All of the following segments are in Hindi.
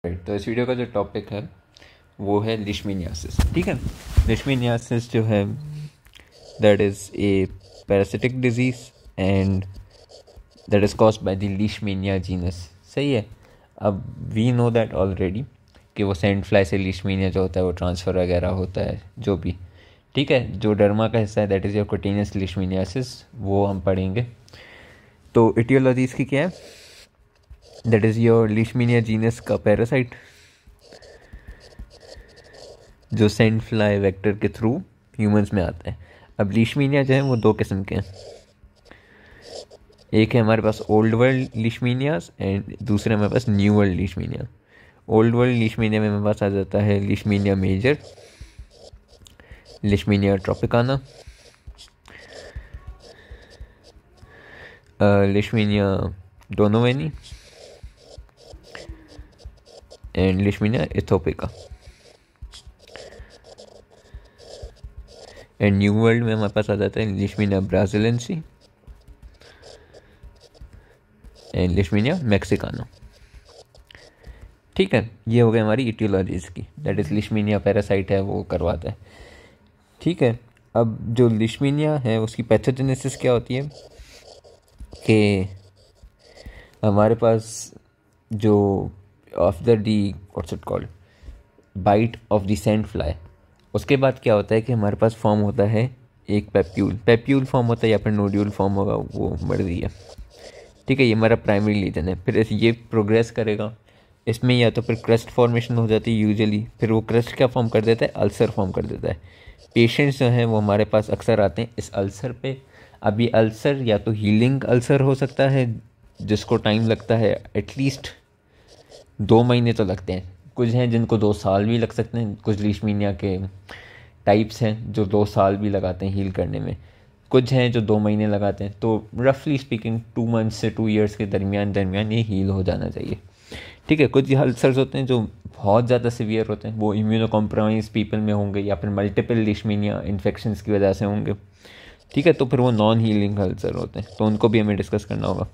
तो इस वीडियो का जो टॉपिक है वो है लिशमीनियासिस। ठीक है, लिशमीनियासिस जो है that is a parasitic disease and that is caused by the leishmania genus. सही है। अब वी नो दैट ऑलरेडी कि वो सैंड फ्लाई से लीशमीनिया जो होता है वो ट्रांसफ़र वगैरह होता है जो भी। ठीक है, जो डर्मा का हिस्सा है दैट इज़ योर कुटेनियस लीशमीनियासिस, वो हम पढ़ेंगे। तो इटियोलॉजी इसकी क्या है? दैट इज़ योर लीशमीनिया जीनस का पैरासाइट जो सैंड फ्लाई वेक्टर के थ्रू ह्यूमंस में आता है। अब लीशमीनिया जो है वो दो किस्म के हैं, एक है हमारे पास ओल्ड वर्ल्ड लीशमीनियाज एंड दूसरे हमारे पास new world leishmania. Old world leishmania में हमारे पास आ जाता है leishmania major, leishmania tropicana, leishmania donovani and leishmania ethiopica. And new world में हमारे पास आ जाता है लीशमीनिया ब्राज़िलेंसी एंड लीशमीनिया मैक्सिकाना। ठीक है, ये हो गई हमारी इटियोलॉजीज़ की, दैट इज़ लीशमीनिया पैरासाइट है वो करवाता है। ठीक है, अब जो लीशमीनिया है उसकी पैथोजेनेसिस क्या होती है कि हमारे पास जो after the what's it called bite of the sand fly, उसके बाद क्या होता है कि हमारे पास फॉर्म होता है एक पेप्यूल फॉर्म होता है या फिर नोड्यूल फॉर्म होगा, वो मर्जी है। ठीक है, ये हमारा प्राइमरी लीजन है। फिर ये प्रोग्रेस करेगा, इसमें या तो फिर क्रस्ट फॉर्मेशन हो जाती है यूजुअली, फिर वो क्रस्ट क्या फॉर्म कर देता है, अल्सर फॉर्म कर देता है। पेशेंट्स जो हैं वो हमारे पास अक्सर आते हैं इस अल्सर पे। अब ये अल्सर या तो हीलिंग अल्सर हो सकता है जिसको टाइम लगता है एटलीस्ट 2 महीने तो लगते हैं, कुछ हैं जिनको 2 साल भी लग सकते हैं। कुछ लीशमीनिया के टाइप्स हैं जो 2 साल भी लगाते हैं हील करने में, कुछ हैं जो 2 महीने लगाते हैं। तो रफली स्पीकिंग 2 मंथ्स से 2 ईयर्स के दरमियान ये हील हो जाना चाहिए। ठीक है, कुछ अल्सर्स होते हैं जो बहुत ज़्यादा सीवियर होते हैं, वो इम्यूनो कॉम्प्रोमाइज पीपल में होंगे या फिर मल्टीपल लीशमीनिया इन्फेक्शंस की वजह से होंगे। ठीक है, तो फिर वो नॉन हीलिंग अल्सर होते हैं, तो उनको भी हमें डिस्कस करना होगा।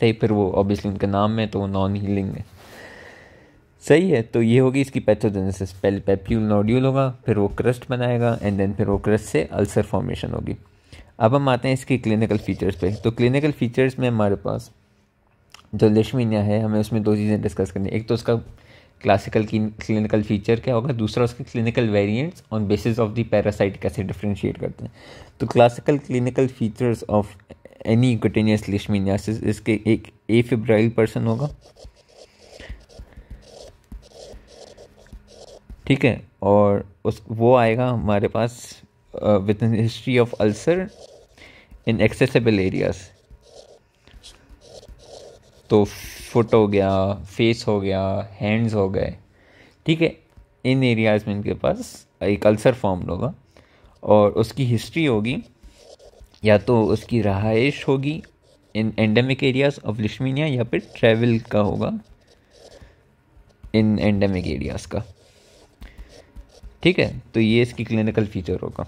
सही, फिर वो ऑब्वियसली उनके नाम में तो वो नॉन हीलिंग है। सही है, तो ये होगी इसकी पैथोजेनेसिस। पहले पेप्यूल नोड्यूल होगा, फिर वो क्रस्ट बनाएगा एंड देन फिर वो क्रस्ट से अल्सर फॉर्मेशन होगी। अब हम आते हैं इसकी क्लिनिकल फीचर्स पे। तो क्लिनिकल फीचर्स में हमारे पास जो लीशमीनिया है हमें उसमें 2 चीज़ें डिस्कस करनी है। एक तो उसका क्लासिकल की क्लिनिकल फीचर क्या होगा, दूसरा उसके clinical variants on basis of the parasite कैसे डिफ्रेंशिएट करते हैं। तो classical clinical features of any cutaneous leishmaniasis, इसके एक एफिब्राइल पर्सन होगा। ठीक है, और वो आएगा हमारे पास with an history of ulcer in accessible areas. तो फुट हो गया, फेस हो गया, हैंड्स हो गए। ठीक है, इन एरियाज़ में इनके पास एक अल्सर फॉर्म होगा और उसकी हिस्ट्री होगी या तो उसकी रहाइश होगी इन एंडेमिक एरियाज ऑफ लिशमीनिया या फिर ट्रैवल का होगा इन एंडेमिक एरियाज़ का। ठीक है, तो ये इसकी क्लिनिकल फीचर होगा।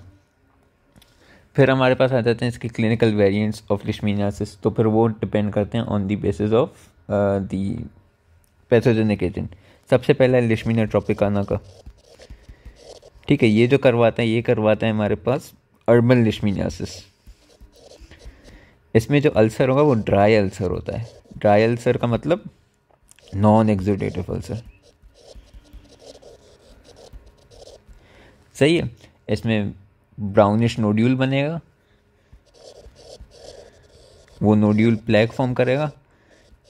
फिर हमारे पास आ जाते हैं इसके क्लिनिकल वेरिएंट्स ऑफ लिशमीनियासिस। तो फिर वो डिपेंड करते हैं on the basis of the pathogenic agent. सबसे पहला है लिशमीनिया ट्रॉपिकाना का। ठीक है, ये जो करवाता है ये करवाता है हमारे पास अर्बन लिशमीनियासिस। इसमें जो अल्सर होगा वो ड्राई अल्सर होता है। ड्राई अल्सर का मतलब नॉन एक्सुडेटिव अल्सर। सही है, इसमें ब्राउनिश नोड्यूल बनेगा, वो नोड्यूल प्लेग फॉर्म करेगा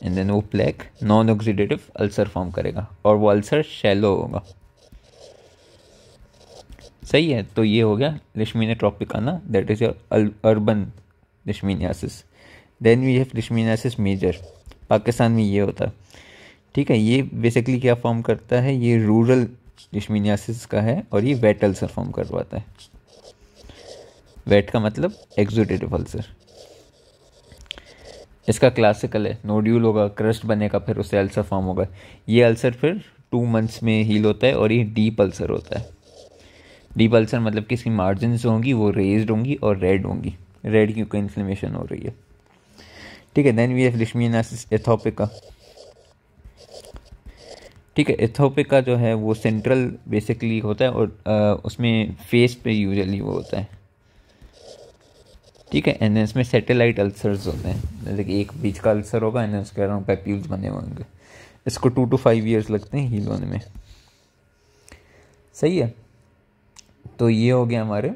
एंड देन वो plague non oxidative ulcer form करेगा और वो अल्सर शैलो होगा। सही है, तो ये हो गया leishmania tropicana, that is your urban leishmaniasis. Then we have leishmaniasis major, Pakistan में ये होता है। ठीक है, ये बेसिकली क्या फॉर्म करता है, ये रूरल लिशमीनियासिस का है और ये वेट अल्सर फॉर्म करवाता है। वेट का मतलब एक्सुडेटिव अल्सर। इसका क्लासिकल है, नोड्यूल होगा, क्रस्ट बनेगा, फिर उससे अल्सर फॉर्म होगा। ये अल्सर फिर 2 मंथ्स में हील होता है और ये डीप अल्सर होता है। डीप अल्सर मतलब कि इसकी मार्जिन होंगी वो रेज्ड होंगी और रेड होंगी, रेड क्योंकि इन्फ्लेमेशन हो रही है। ठीक है, देन वी हैव लिशमीनियासिस एथोपिका। ठीक है, एथोपिका जो है वो सेंट्रल बेसिकली होता है और उसमें फेस पे यूजुअली वो होता है। ठीक है, एंड इसमें सैटेलाइट अल्सर्स होते हैं, जैसे कि एक बीच का अल्सर होगा एंड उसके अराउंड पैप्यूल्स बने होंगे। इसको 2 to 5 years लगते हैं हील होने में। सही है, तो ये हो गया हमारे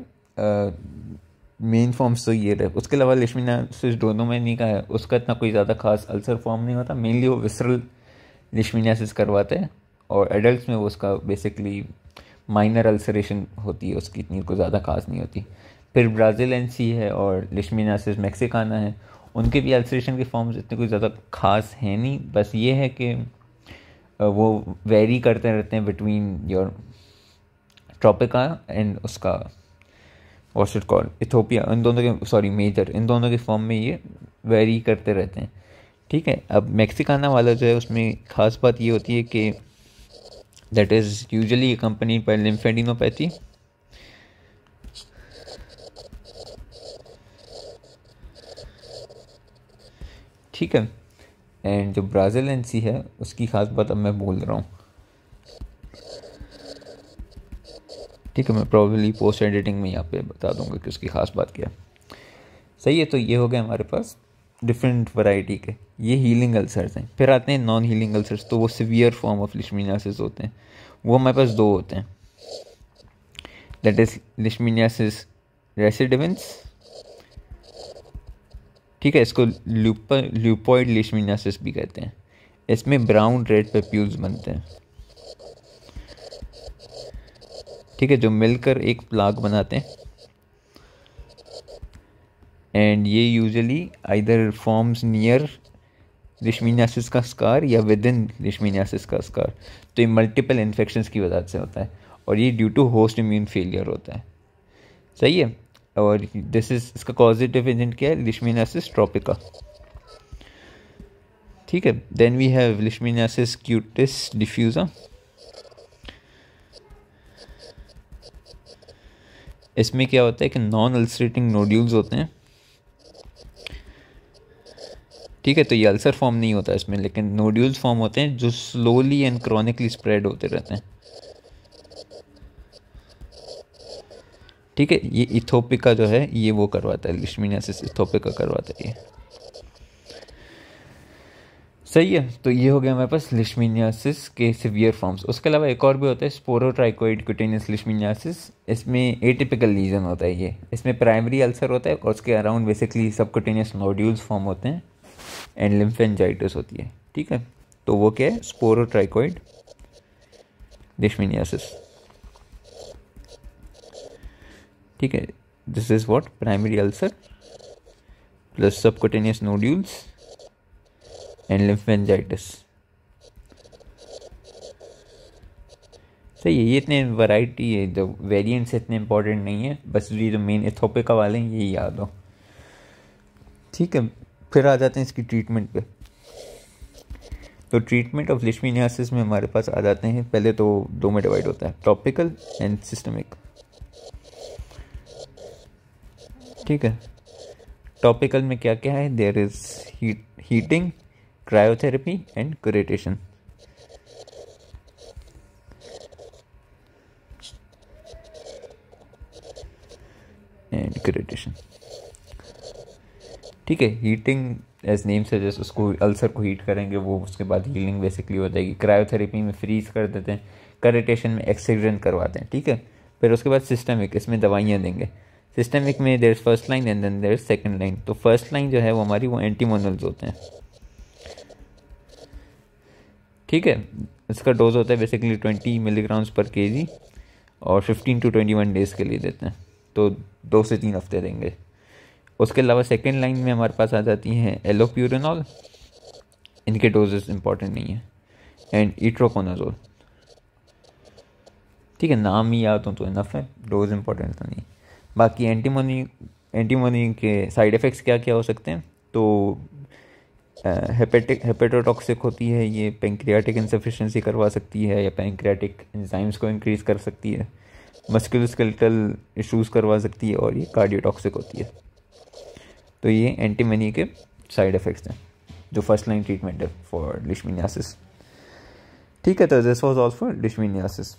मेन फॉर्म्स तो ये रहे। उसके अलावा लिशमिनियासिस दोनों में नहीं का है, उसका इतना कोई ज़्यादा खास अल्सर फॉर्म नहीं होता, मेनली वो विसरल लिशमिनियासिस करवाते हैं और एडल्ट्स में वो उसका बेसिकली माइनर अल्सरेशन होती है, उसकी इतनी कोई ज़्यादा खास नहीं होती। फिर ब्राज़िलेंसी है और लिशमिनियासिस मैक्सिकाना है, उनके भी अल्सरेशन के फॉर्म्स इतने कोई ज़्यादा खास हैं नहीं, बस ये है कि वो वेरी करते रहते हैं बिटवीन योर ट्रॉपिका एंड उसका व्हाट्स इट कॉल्ड इथोपिया, इन दोनों के सॉरी मेजर, इन दोनों के फॉर्म में ये वेरी करते रहते हैं। ठीक है, अब मैक्सिकाना वाला जो है उसमें ख़ास बात ये होती है कि that is usually accompanied by lymphadenopathy. ठीक है, एंड जो ब्राज़िलेंसी है उसकी ख़ास बात अब मैं बोल रहा हूँ। ठीक है, मैं प्रॉब्लली पोस्ट एडिटिंग में यहाँ पे बता दूंगा कि उसकी ख़ास बात क्या है। सही है, तो ये हो गया हमारे पास डिफरेंट वैरायटी के, ये हीलिंग अल्सर्स हैं। फिर आते हैं नॉन हीलिंग अल्सर्स, तो वो सिवियर फॉर्म ऑफ लिशमिनियासिस होते हैं। वो हमारे पास 2 होते हैं, दैट इज़ लिशमिनियासिस रेसिडिवेंस। ठीक है, इसको ल्यूपॉइड लिशमिनियासिस भी कहते हैं। इसमें ब्राउन रेड पेप्यूल्स बनते हैं। ठीक है, जो मिलकर एक प्लाग बनाते हैं एंड ये यूजुअली आइदर फॉर्म्स नियर लिशमिनियासिस का स्कार या विद इन लिशमिनियासिस का स्कार। तो ये मल्टीपल इन्फेक्शंस की वजह से होता है और ये due to host immune failure होता है। सही है, और इसका कॉजेटिव एजेंट क्या है, लिशमिनियासिस ट्रॉपिका। ठीक है, देन वी हैव लिशमिनियासिस क्यूटिस डिफ्यूजा। इसमें क्या होता है कि नॉन अल्सरेटिंग नोड्यूल्स होते हैं। ठीक है, तो ये अल्सर फॉर्म नहीं होता इसमें, लेकिन नोड्यूल्स फॉर्म होते हैं जो स्लोली एंड क्रॉनिकली स्प्रेड होते रहते हैं। ठीक है, ये इथोपिका जो है ये वो करवाता है, लिशमिनियासिस इथोपिका करवाता है ये। सही है, तो ये हो गया हमारे पास लिशमिनियासिस के सिवियर फॉर्म्स। उसके अलावा एक और भी होता है स्पोरोट्राइकोइड क्यूटेनियस लिशमिनियासिस। इसमें एटिपिकल लीजन होता है ये, इसमें प्राइमरी अल्सर होता है और उसके around basically subcutaneous nodules form होते हैं एंड लिम्फेंजाइटिस होती है। ठीक है, तो वो क्या है, स्पोरोट्राइकोइड लिशमिनियासिस। ठीक है, this is what, primary ulcer plus subcutaneous nodules and lymphangitis. सही है, ये इतने वैरायटी है, जो वेरिएंट्स इतने इंपॉर्टेंट नहीं है, बस ये जो मेन इथोपिका वाले हैं यही याद हो। ठीक है, फिर आ जाते हैं इसकी ट्रीटमेंट पे। तो ट्रीटमेंट ऑफ लिशमिनियासिस में हमारे पास आ जाते हैं, पहले तो 2 में डिवाइड होता है, टॉपिकल एंड सिस्टमिक। ठीक है, टॉपिकल में क्या क्या है, there is heating, cryotherapy and curettage. ठीक है, हीटिंग एज नेम से जैसे उसको अल्सर को हीट करेंगे वो, उसके बाद हीलिंग बेसिकली हो जाएगी। क्रायोथेरेपी में फ्रीज कर देते हैं, क्यूरेटेशन में एक्सीडेंट करवाते हैं। ठीक है, फिर उसके बाद सिस्टमिक, इसमें दवाइयाँ देंगे। सिस्टमिक में there is first line and then there is second line. तो फर्स्ट लाइन जो है वो हमारी वो एंटीमोनल्स होते हैं। ठीक है, इसका डोज होता है बेसिकली 20 मिलीग्राम्स पर केजी और 15 to 21 डेज़ के लिए देते हैं, तो 2 से 3 हफ्ते देंगे। उसके अलावा सेकेंड लाइन में हमारे पास आ जाती हैं एलोप्यूरिनॉल, इनके डोजेस इंपॉर्टेंट नहीं है, एंड इट्रोकोनाजोल। ठीक है, नाम ही याद हो तो इनफ है, डोज इंपॉर्टेंट तो नहीं। बाकी एंटीमोनी के साइड इफ़ेक्ट्स क्या क्या हो सकते हैं, तो हेपेटोटॉक्सिक होती है ये, पेंक्रियाटिक इंसफिशिएंसी करवा सकती है या पेंक्रियाटिक एंजाइम्स को इंक्रीज़ कर सकती है, मस्कुलोस्केलेटल इश्यूज़ करवा सकती है और ये कार्डियोटॉक्सिक होती है। तो ये एंटीमनी के साइड इफ़ेक्ट्स हैं जो फर्स्ट लाइन ट्रीटमेंट है फॉर लिशमिनियासिस। ठीक है, तो दिस वाज ऑल फॉर लिशमीनियासिस।